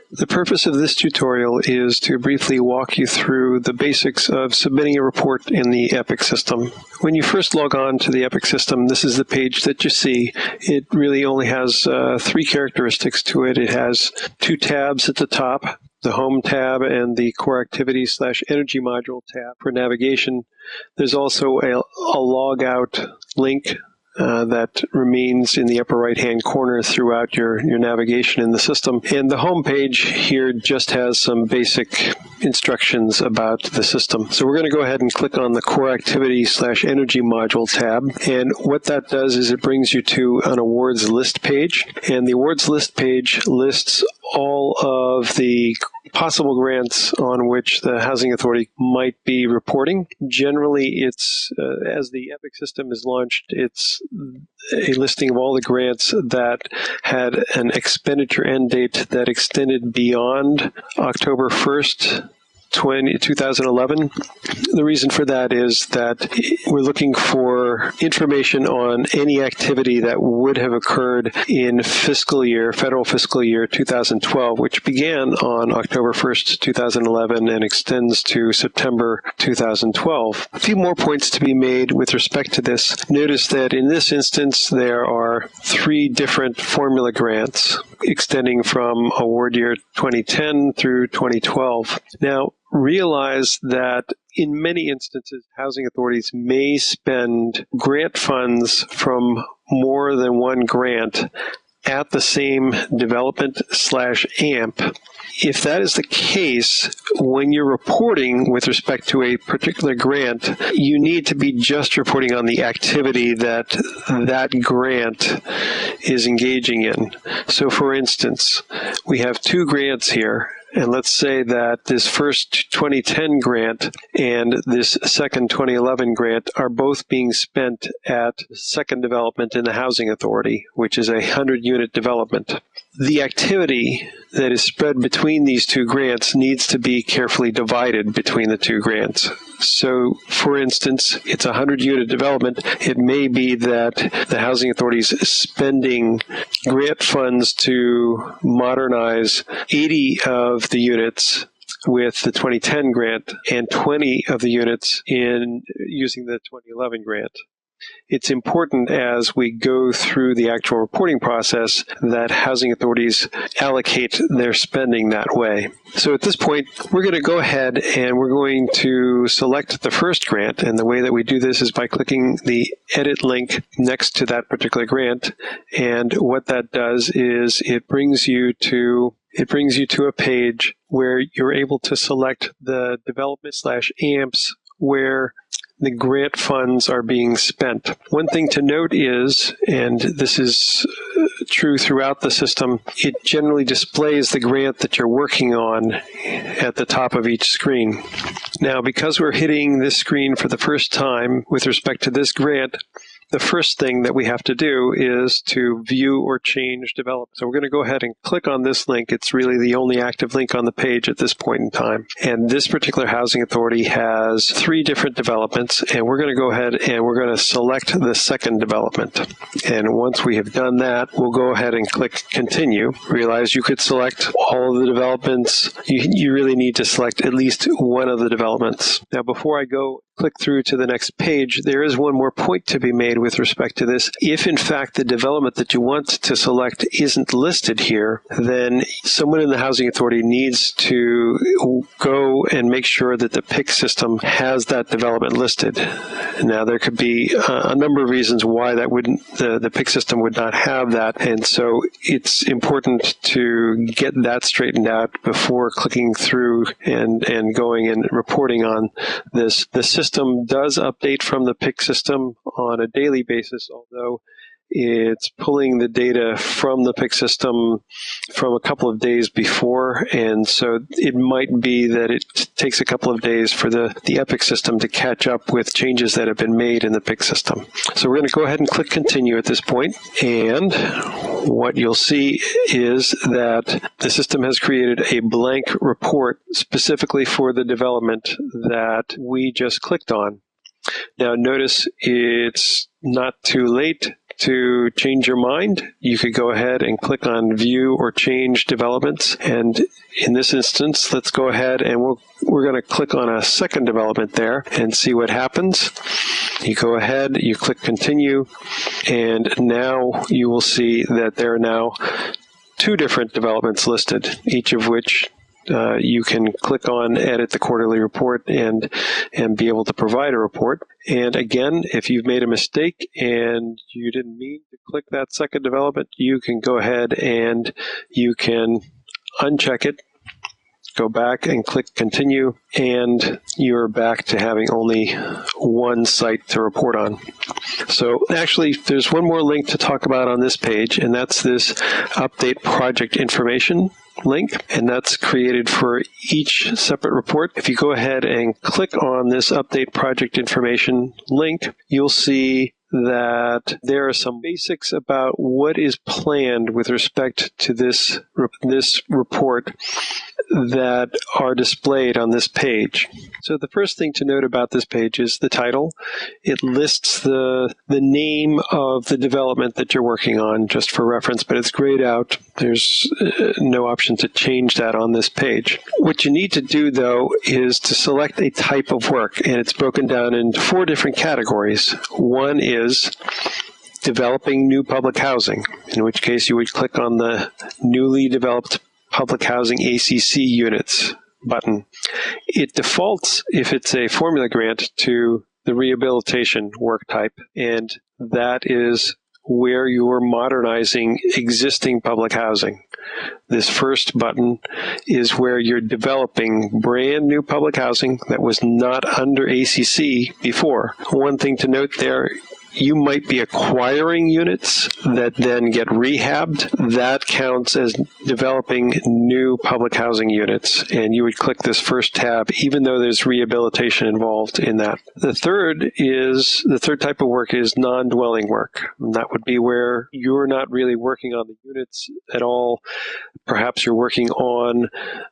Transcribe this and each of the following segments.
The purpose of this tutorial is to briefly walk you through the basics of submitting a report in the Epic system. When you first log on to the Epic system, this is the page that you see. It really only has three characteristics to it. It has two tabs at the top, the Home tab and the Core Activities/Energy Module tab for navigation. There's also a log out link that remains in the upper right-hand corner throughout your navigation in the system. And the home page here just has some basic instructions about the system. So we're going to go ahead and click on the Core Activities/Energy Module tab. And what that does is it brings you to an awards list page. And the awards list page lists all of the possible grants on which the Housing Authority might be reporting. Generally, it's as the Epic system is launched, it's a listing of all the grants that had an expenditure end date that extended beyond October 1st, 2011. The reason for that is that we're looking for information on any activity that would have occurred in federal fiscal year 2012, which began on October 1st, 2011 and extends to September 2012. A few more points to be made with respect to this. Notice that in this instance, there are three different formula grants extending from award year 2010 through 2012. Now, realize that in many instances, housing authorities may spend grant funds from more than one grant at the same development/AMP. If that is the case, when you're reporting with respect to a particular grant, you need to be just reporting on the activity that that grant is engaging in. So for instance, we have two grants here. And let's say that this first 2010 grant and this second 2011 grant are both being spent at second development in the Housing Authority, which is a 100-unit development. The activity that is spread between these two grants needs to be carefully divided between the two grants. So, for instance, it's a 100-unit development. It may be that the Housing Authority is spending grant funds to modernize 80 of the units with the 2010 grant and 20 of the units in using the 2011 grant. It's important as we go through the actual reporting process that housing authorities allocate their spending that way. So at this point, we're going to go ahead and we're going to select the first grant. And the way that we do this is by clicking the edit link next to that particular grant. And what that does is it brings you to a page where you're able to select the development/AMPs where the grant funds are being spent. One thing to note is, and this is true throughout the system, it generally displays the grant that you're working on at the top of each screen. Now, because we're hitting this screen for the first time with respect to this grant, the first thing that we have to do is to view or change development. So we're going to go ahead and click on this link. It's really the only active link on the page at this point in time. And this particular housing authority has three different developments, and we're going to go ahead and we're going to select the second development. And once we have done that, we'll go ahead and click continue. Realize you could select all of the developments. You really need to select at least one of the developments. Now, before I click through to the next page, there is one more point to be made with respect to this. If in fact the development that you want to select isn't listed here, then someone in the housing authority needs to go and make sure that the PIC system has that development listed. Now, there could be a number of reasons why that the PIC system would not have that, and so it's important to get that straightened out before clicking through and going and reporting on this. The system does update from the PIC system on a daily basis, although it's pulling the data from the PIC system from a couple of days before, and so it might be that it takes a couple of days for the Epic system to catch up with changes that have been made in the PIC system. So we're going to go ahead and click continue at this point, and what you'll see is that the system has created a blank report specifically for the development that we just clicked on. Now notice it's not too late to change your mind, you could go ahead and click on View or Change Developments. And in this instance, let's go ahead and we're going to click on a second development there and see what happens. You go ahead, you click Continue, and now you will see that there are now 2 different developments listed, each of which you can click on Edit the Quarterly Report and be able to provide a report. And again, if you've made a mistake and you didn't mean to click that second development, you can go ahead and you can uncheck it, go back and click Continue, and you're back to having only one site to report on. So actually, there's one more link to talk about on this page, and that's this Update Project Information link, and that's created for each separate report. If you go ahead and click on this Update Project Information link, you'll see that there are some basics about what is planned with respect to this report that are displayed on this page. So the first thing to note about this page is the title. It lists the name of the development that you're working on, just for reference, but it's grayed out. There's no option to change that on this page. What you need to do, though, is to select a type of work, and it's broken down into 4 different categories. One is developing new public housing, in which case you would click on the newly developed public housing ACC units button. It defaults, if it's a formula grant, to the rehabilitation work type, and that is where you're modernizing existing public housing. This first button is where you're developing brand new public housing that was not under ACC before. One thing to note there, you might be acquiring units that then get rehabbed. That counts as developing new public housing units, and you would click this first tab even though there's rehabilitation involved in that. The third type of work is non-dwelling work. And that would be where you're not really working on the units at all. Perhaps you're working on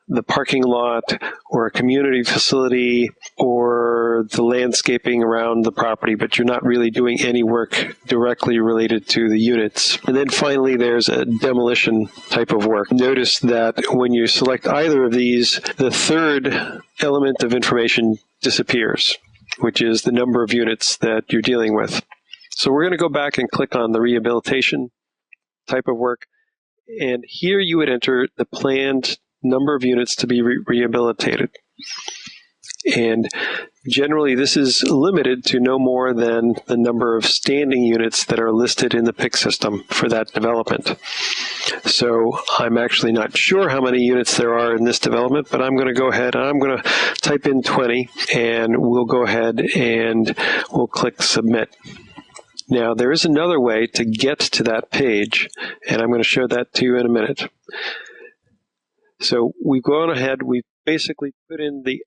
the parking lot or a community facility or the landscaping around the property, but you're not really doing any work directly related to the units. And then finally, there's a demolition type of work. Notice that when you select either of these, the third element of information disappears, which is the number of units that you're dealing with. So we're going to go back and click on the rehabilitation type of work. And here you would enter the planned number of units to be rehabilitated. And generally, this is limited to no more than the number of standing units that are listed in the PIC system for that development. So I'm actually not sure how many units there are in this development, but I'm going to go ahead and I'm going to type in 20, and we'll go ahead and we'll click Submit. Now, there is another way to get to that page, and I'm going to show that to you in a minute. So we've gone ahead, we've basically put in the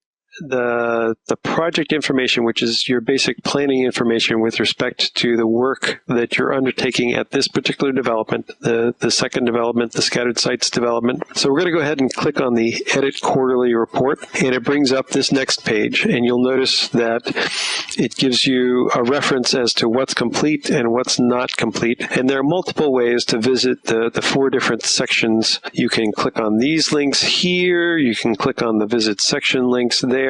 project information, which is your basic planning information with respect to the work that you're undertaking at this particular development, the second development, the scattered sites development. So we're going to go ahead and click on the Edit Quarterly Report, and it brings up this next page, and you'll notice that it gives you a reference as to what's complete and what's not complete. And there are multiple ways to visit the 4 different sections. You can click on these links here, you can click on the Visit Section links there,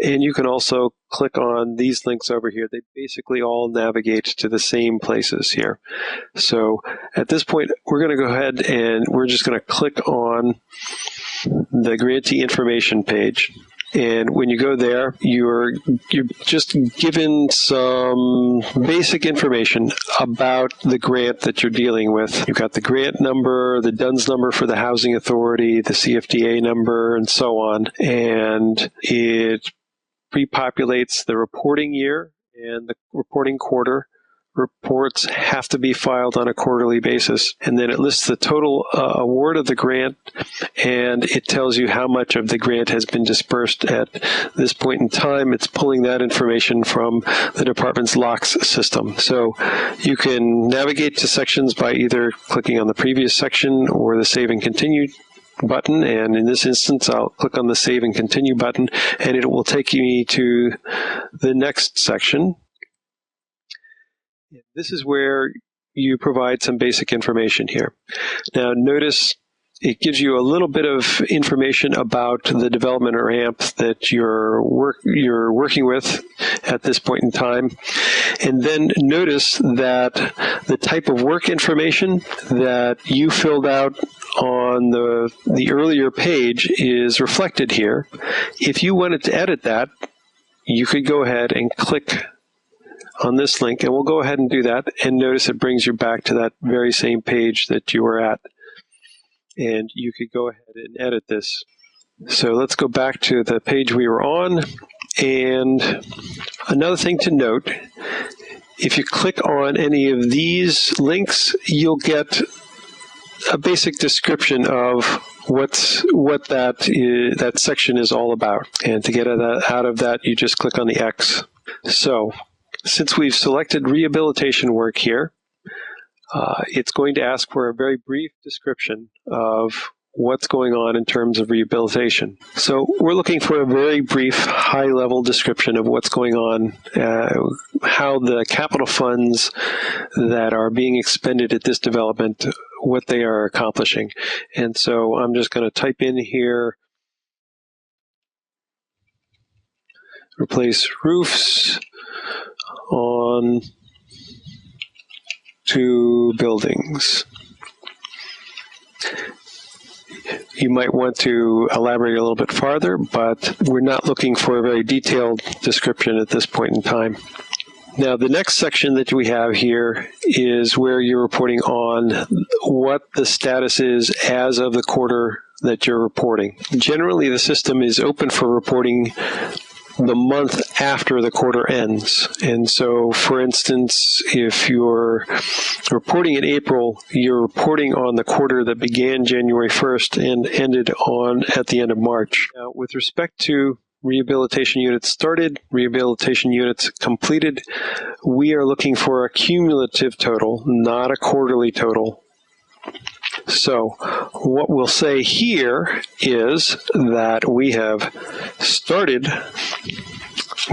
and you can also click on these links over here. They basically all navigate to the same places here. So at this point, we're going to go ahead and we're just going to click on the grantee information page. And when you go there, you're just given some basic information about the grant that you're dealing with. You've got the grant number, the DUNS number for the housing authority, the CFDA number, and so on. And it pre-populates the reporting year and the reporting quarter. Reports have to be filed on a quarterly basis. And then it lists the total award of the grant, and it tells you how much of the grant has been dispersed at this point in time. It's pulling that information from the department's locks system. So you can navigate to sections by either clicking on the previous section or the Save and Continue button, and in this instance I'll click on the Save and Continue button, and it will take me to the next section. This is where you provide some basic information here. Now notice it gives you a little bit of information about the development or AMP that you're working with at this point in time. And then notice that the type of work information that you filled out on the earlier page is reflected here. If you wanted to edit that, you could go ahead and click on this link, and we'll go ahead and do that. And notice it brings you back to that very same page that you were at. And you could go ahead and edit this. So let's go back to the page we were on. And another thing to note, if you click on any of these links, you'll get a basic description of what that section is all about. And to get out of that, you just click on the X. So since we've selected rehabilitation work here, it's going to ask for a very brief description of what's going on in terms of rehabilitation. So we're looking for a very brief, high-level description of what's going on, how the capital funds that are being expended at this development, what they are accomplishing. And so I'm just going to type in here, replace roofs on 2 buildings. You might want to elaborate a little bit farther, but we're not looking for a very detailed description at this point in time. Now, the next section that we have here is where you're reporting on what the status is as of the quarter that you're reporting. Generally, the system is open for reporting the month after the quarter ends. And so, for instance, if you're reporting in April, you're reporting on the quarter that began January 1st and ended at the end of March. Now, with respect to rehabilitation units started, rehabilitation units completed, we are looking for a cumulative total, not a quarterly total. So what we'll say here is that we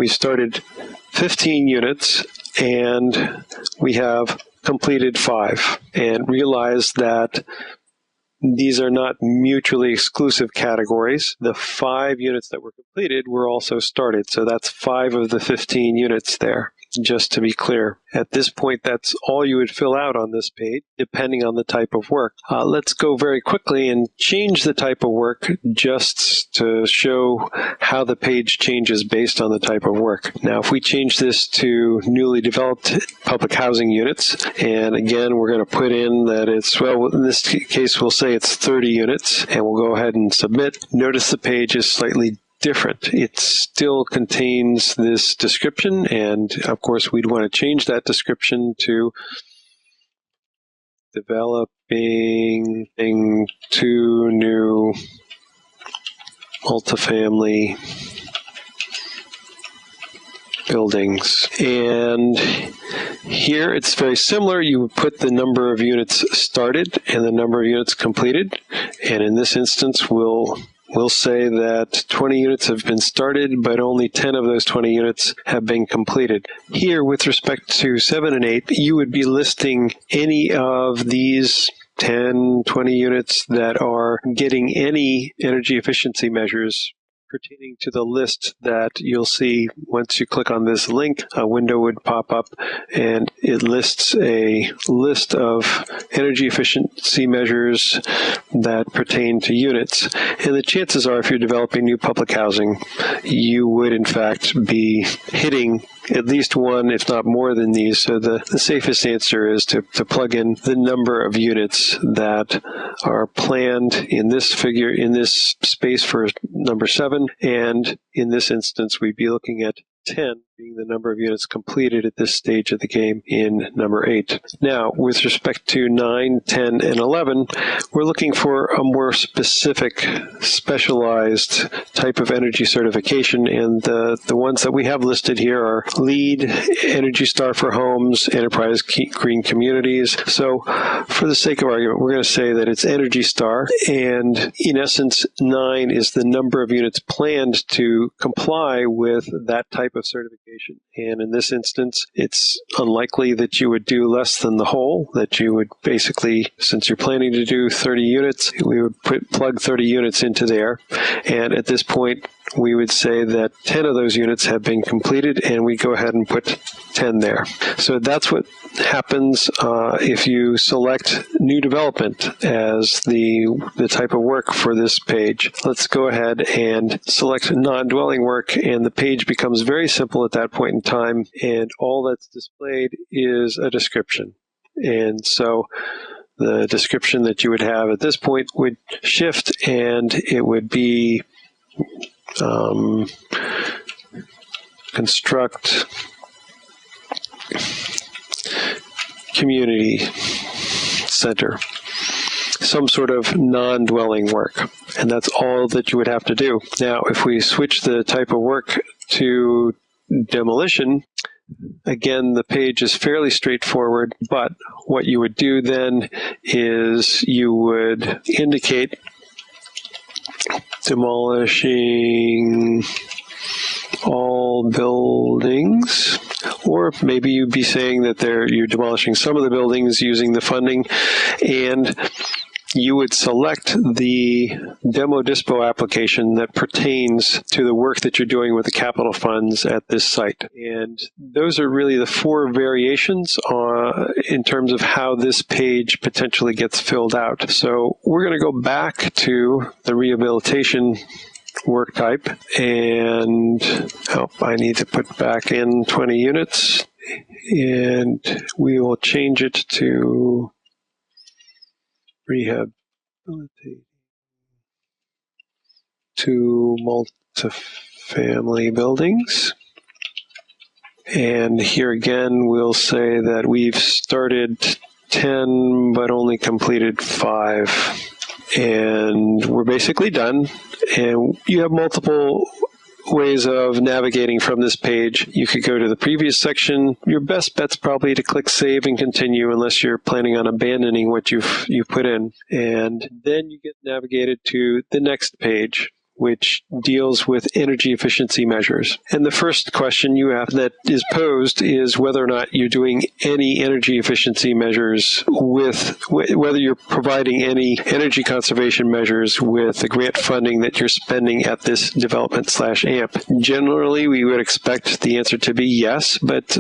started 15 units and we have completed 5, and realize that these are not mutually exclusive categories. The 5 units that were completed were also started, so that's 5 of the 15 units there. Just to be clear, at this point, that's all you would fill out on this page, depending on the type of work. Let's go very quickly and change the type of work just to show how the page changes based on the type of work. Now, if we change this to newly developed public housing units, and again, we're going to put in that it's, well, in this case, we'll say it's 30 units, and we'll go ahead and submit. Notice the page is slightly different. It still contains this description, and of course we'd want to change that description to developing 2 new multifamily buildings. And here it's very similar. You would put the number of units started and the number of units completed, and in this instance we'll say that 20 units have been started, but only 10 of those 20 units have been completed. Here, with respect to 7 and 8, you would be listing any of these 10, 20 units that are getting any energy efficiency measures pertaining to the list that you'll see once you click on this link. A window would pop up and it lists a list of energy efficiency measures that pertain to units. And the chances are, if you're developing new public housing, you would in fact be hitting at least one, if not more than these. So the safest answer is to plug in the number of units that are planned in this figure, in this space for number 7. And in this instance, we'd be looking at 10 being the number of units completed at this stage of the game in number 8. Now, with respect to 9, 10, and 11, we're looking for a more specific, specialized type of energy certification, and the ones that we have listed here are LEED, Energy Star for Homes, Enterprise Green Communities. So, for the sake of argument, we're going to say that it's Energy Star, and in essence, 9 is the number of units planned to comply with that type of certification. And in this instance, it's unlikely that you would do less than the whole, that you would basically, since you're planning to do 30 units, we would plug 30 units into there. And at this point, we would say that 10 of those units have been completed, and we go ahead and put 10 there. So that's what happens if you select new development as the type of work for this page. Let's go ahead and select non-dwelling work, and the page becomes very simple at that point in time, and all that's displayed is a description. And so the description that you would have at this point would shift, and it would be construct community center, some sort of non-dwelling work, and that's all that you would have to do. Now, if we switch the type of work to demolition, again, the page is fairly straightforward, but what you would do then is you would indicate demolishing all buildings, or maybe you'd be saying that you're demolishing some of the buildings using the funding, and you would select the demo dispo application that pertains to the work that you're doing with the capital funds at this site. And those are really the four variations in terms of how this page potentially gets filled out. So we're going to go back to the rehabilitation work type, and I need to put back in 20 units, and we will change it to rehabilitate to multifamily buildings. And here again, we'll say that we've started 10 but only completed 5. And we're basically done. And you have multiple ways of navigating from this page. You could go to the previous section. Your best bet's probably to click Save and Continue unless you're planning on abandoning what you've put in. And then you get navigated to the next page, which deals with energy efficiency measures. And the first question you have that is posed is whether or not you're doing any energy efficiency measures whether you're providing any energy conservation measures with the grant funding that you're spending at this development/AMP. Generally, we would expect the answer to be yes, but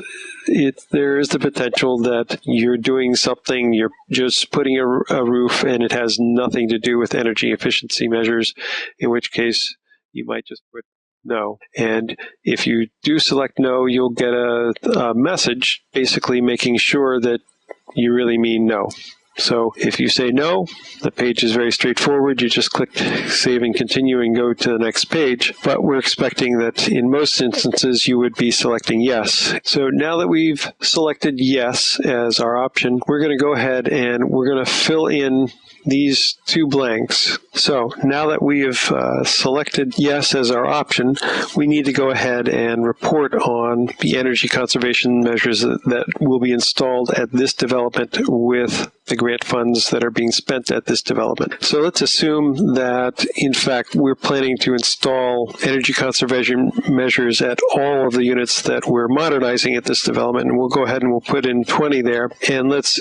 there is the potential that you're doing something, you're just putting a roof and it has nothing to do with energy efficiency measures, in which case you might just put no. And if you do select no, you'll get a message basically making sure that you really mean no. So if you say no, the page is very straightforward. You just click Save and Continue and go to the next page. But we're expecting that in most instances, you would be selecting yes. So now that we've selected yes as our option, we're going to go ahead and we're going to fill in these 2 blanks. So now that we have selected yes as our option, we need to go ahead and report on the energy conservation measures that will be installed at this development with the grant funds that are being spent at this development. So let's assume that, in fact, we're planning to install energy conservation measures at all of the units that we're modernizing at this development, and we'll go ahead and we'll put in 20 there. And let's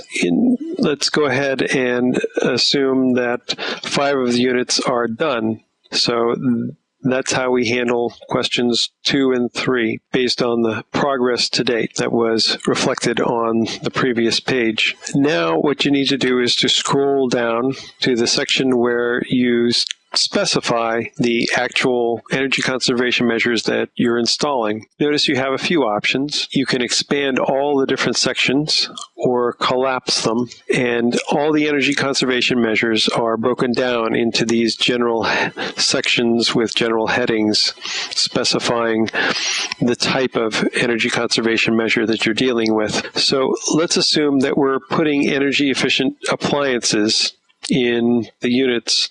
go ahead and assume that 5 of the units are done. So that's how we handle questions 2 and 3 based on the progress to date that was reflected on the previous page. Now what you need to do is to scroll down to the section where you specify the actual energy conservation measures that you're installing. Notice you have a few options. You can expand all the different sections or collapse them, and all the energy conservation measures are broken down into these general sections with general headings specifying the type of energy conservation measure that you're dealing with. So let's assume that we're putting energy efficient appliances in the units,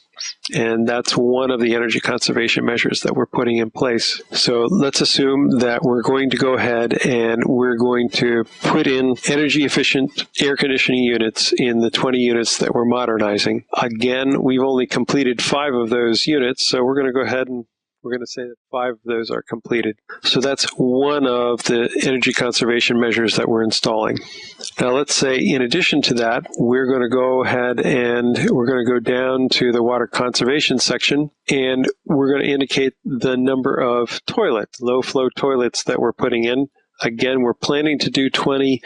and that's one of the energy conservation measures that we're putting in place. So let's assume that we're going to go ahead and we're going to put in energy efficient air conditioning units in the 20 units that we're modernizing. Again, we've only completed 5 of those units, so we're going to go ahead and We're going to say that 5 of those are completed. So that's one of the energy conservation measures that we're installing. Now let's say in addition to that, we're going to go ahead and we're going to go down to the water conservation section, and we're going to indicate the number of toilets, low flow toilets that we're putting in. Again, we're planning to do 20,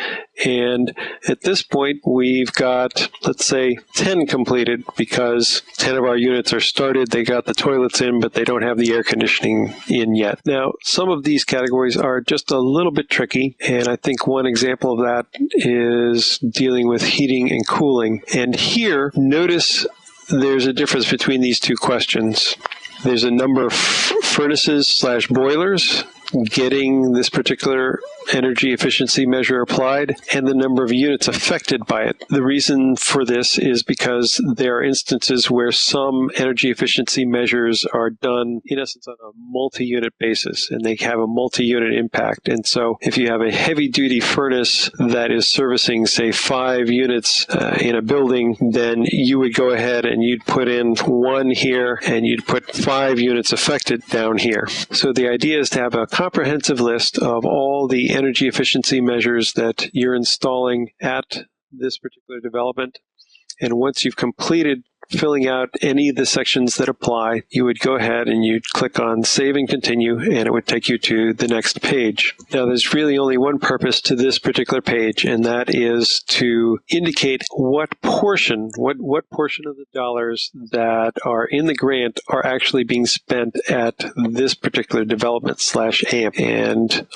and at this point, we've got, let's say, 10 completed because 10 of our units are started. They got the toilets in, but they don't have the air conditioning in yet. Now, some of these categories are just a little bit tricky, and I think one example of that is dealing with heating and cooling. And here, notice there's a difference between these two questions. There's a number of furnaces/boilers getting this particular energy efficiency measure applied, and the number of units affected by it. The reason for this is because there are instances where some energy efficiency measures are done, in essence, on a multi-unit basis, and they have a multi-unit impact. And so if you have a heavy-duty furnace that is servicing, say, 5 units in a building, then you would go ahead and you'd put in 1 here, and you'd put 5 units affected down here. So the idea is to have a comprehensive list of all the energy efficiency measures that you're installing at this particular development. And once you've completed filling out any of the sections that apply, you would go ahead and you'd click on Save and Continue, and it would take you to the next page. Now, there's really only one purpose to this particular page, and that is to indicate what portion of the dollars that are in the grant are actually being spent at this particular development /AMP. And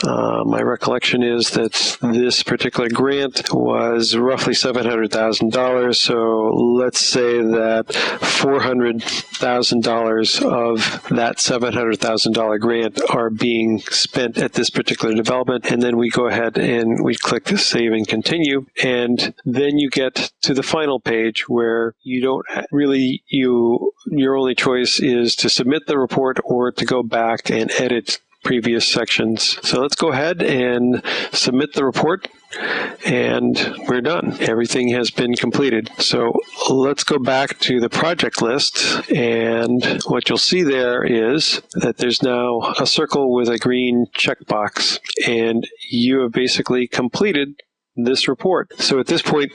my recollection is that this particular grant was roughly $700,000. So let's say that $400,000 of that $700,000 grant are being spent at this particular development. And then we go ahead and we click Save and Continue. And then you get to the final page where you don't really, your only choice is to submit the report or to go back and edit previous sections. So let's go ahead and submit the report, and we're done. Everything has been completed. So let's go back to the project list, and what you'll see there is that there's now a circle with a green checkbox, and you have basically completed this report. So at this point,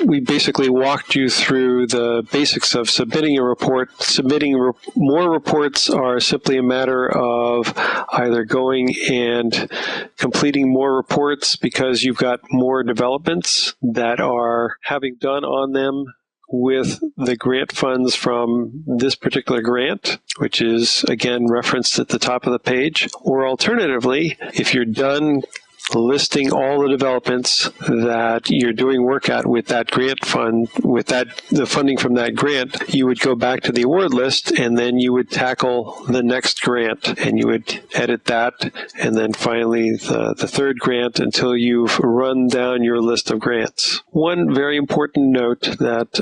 we basically walked you through the basics of submitting a report. Submitting more reports are simply a matter of either going and completing more reports because you've got more developments that are having done on them with the grant funds from this particular grant, which is, again, referenced at the top of the page. Or alternatively, if you're done listing all the developments that you're doing work at with that grant fund, with the funding from that grant, you would go back to the award list, and then you would tackle the next grant, and you would edit that, and then finally the third grant until you've run down your list of grants. One very important note that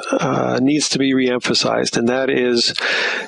needs to be reemphasized, and that is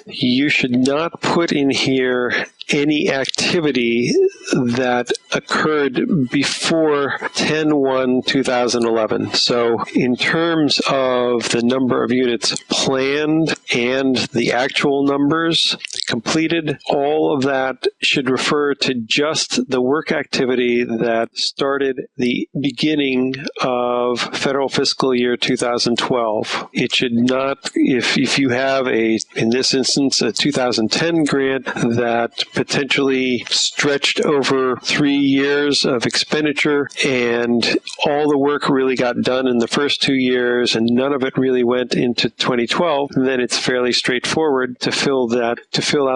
you should not put in here any activity that occurred before 10/1/2011. So in terms of the number of units planned and the actual numbers completed, all of that should refer to just the work activity that started the beginning of federal fiscal year 2012. It should not, if you have in this instance, a 2010 grant that potentially stretched over 3 years of expenditure, and all the work really got done in the first 2 years, and none of it really went into 2012, then it's fairly straightforward to fill out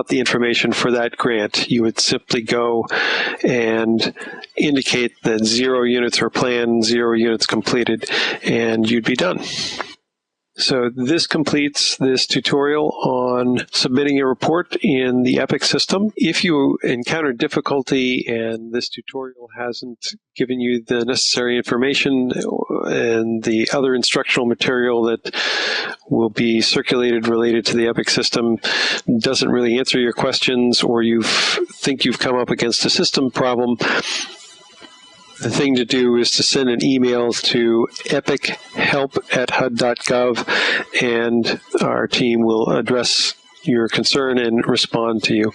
the information for that grant. You would simply go and indicate that 0 units were planned, 0 units completed, and you'd be done. So this completes this tutorial on submitting a report in the EPIC system. If you encounter difficulty and this tutorial hasn't given you the necessary information and the other instructional material that will be circulated related to the EPIC system doesn't really answer your questions, or you think you've come up against a system problem, the thing to do is to send an email to epichelp@hud.gov, and our team will address your concern and respond to you.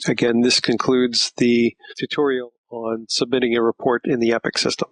Again, this concludes the tutorial on submitting a report in the Epic system.